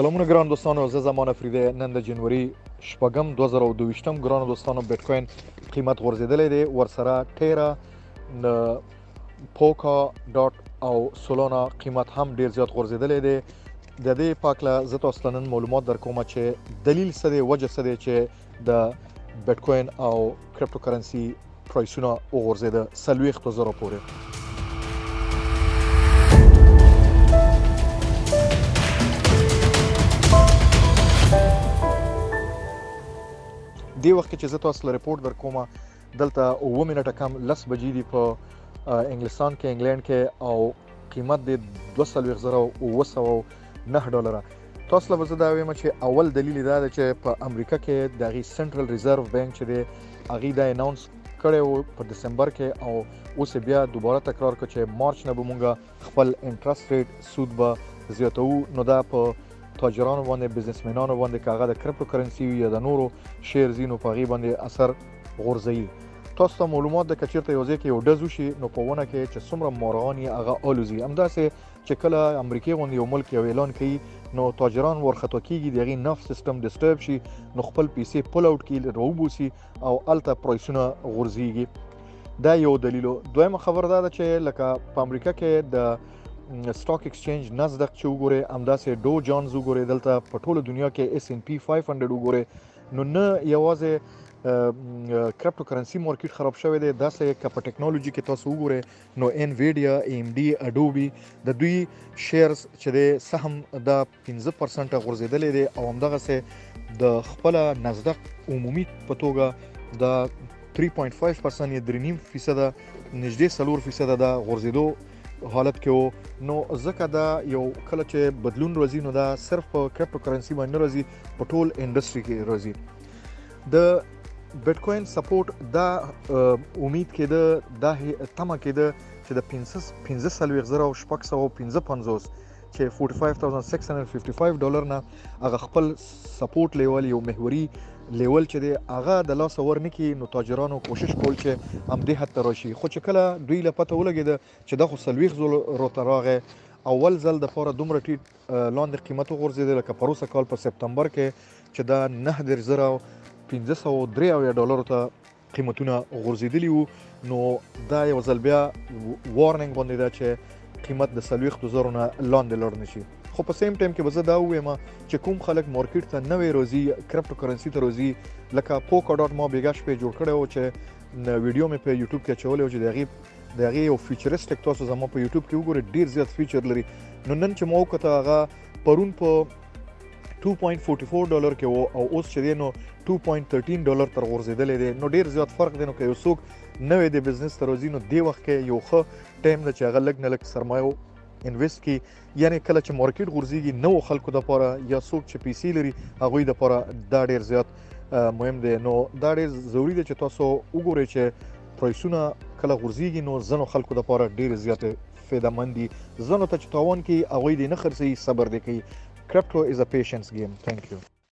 سلامونه ګران دوستانو، زه زمان افریدی. نن د جنوري شپږم 2022 ګرانو دوستانو بیټ کوین قیمت غورځېدلی دی، ورسره ټیرا، پوکا ډاټ او سولانا قیمت هم ډیر زیات غورځېدلی دی. د دې په هکله زه تاسو ته نن معلومات درکوم چې دلیل څه دی، وجه څه دی چې د بیټ کوین او کرپټو کرنسي پرایسونه وغورځېده 40,000 پورې. دی وخت کې چې زه تاسو له ریپورټ درکوم، دلته 9 منټه کم 10 بجې دي په انګلستان کې، انګلند کې، او قیمت دی 22,909 ډالره. تاسو له زه دا وایم چې اول دلیل دا دی چې په امریکا کې د هغې سنټرل ریزرو بانک چې دی هغې دا اناونس کړی و په دسمبر کې، او اوس بیا دوباره تکرار کړ چې مارچ نه به مونږ خپل انټرست ریټ سود به زیاتوو. نو دا په تاجرانو باندې، بزنسمنانو باندې، که هغه د کرپټو کرنسي یا د نورو شیرز وي، نو په هغې باندې اثر غورځوي. تاسو ته معلومات ده که چېرته یو ځای کې یو ډز وشي، نو په ونه کې چې څومره مارغان یې هغه الوزي. همداسې چې کله امریکې غوندې یو ملک یو اعلان کوي، نو تاجران ورخطا کېږي، د هغې نفس سیسټم ډسټرب شي، نو خپل پیسې پل اوټ کړي، راوبوسي، او هلته پرایسونه غورځېږي. دا یو دلیل. دویمه خبر دا ده چې لکه په امریکا کې د سټاک ایکسچینج نزدق چې وګورئ، همداسې ډو جانز وګورئ، دلته په ټوله دنیا کې S&P 500 وګورئ، نو نه یوازې کرپټو کرنسي مارکیټ خراب شوی دی، داسې که په ټیکنالوژي کې تاسو وګورئ، نو انویډیا، AMD، اډوبي، د دوی شیرز چې دی سهم دا 15% غورځېدلی دی، او همدغسې د خپله نزدق عمومي په توګه دا 3.5% یا 3.5% نږدې 4% دا غورځېدو حالت کې و. نو ځکه دا یو کله چې بدلون راځي، نو دا صرف په کرپټو کرنسي باندې نه راځي، په ټول انډسټري کې راځي. د بیټ کوین سپورټ دا امید کېده، دا تمه کېده چې د 15,655 چې 45,655 ډالر نه هغه خپل سپورټ لیول، یو محوري لیول چې دی هغه د لاسه ورنکړي، نو تاجرانو کوشش کول چې همدې حد ته راشي. خو چې کله دوی له پته ولګېده چې دا خو 40,000 ته راغی، اول ځل دپاره دومره ټیټ لاندې قیمت وغورځېده، لکه پروسه کال په سپتمبر کې چې دا 9,503 ډالرو ته قیمتونه غورځېدلي وو. نو دا یو ځل بیا وارننګ غوندې ده چې قیمت د 40,000 نه لاندې لاړ نه شي. خو په سیم ټایم کې به زه دا ووایم چې کوم خلک مارکیټ ته نوی راځي، کرپټو کرنسي ته راځي، لکه پوکا ډاټ ما بیګا شپې جوړ کړی و چې ویډیو مې په یوټیوب کې اچولی و چې د هغې یو فیچرسټک تاسو زما په یوټیوب کې وګورئ، ډېر زیات فیچر لري. نو نن چې ما وکته هغه پرون په 2.44 ډالر کې و، او اوس چې دی نو 2.13 ډالر تر غورځېدلی دی. نو ډېر زیات فرق دی. نو که یو څوک نوی د بزنس ته راځي، نو دې وخت کې یو ښه ټایم ده چې هغه لږ نه لږ سرمایه انویسټ کړي. یعنې کله چې مارکیټ غورځېږي، نوو خلکو دپاره یا څوک چې پیسې لري هغوی دپاره دا ډېر زیات مهم دی. نو دا ډېر ضروري دی چې تاسو وګورئ چې پرایسونه کله غورځېږي، نو ځینو خلکو دپاره ډېرې زیاتې فایدهمند دي. ځینو ته چې تاوان کوي هغوی دې نه خرڅوي، صبر دې کوي. کرپټو از ا پیشنس گیم. تھینک یو.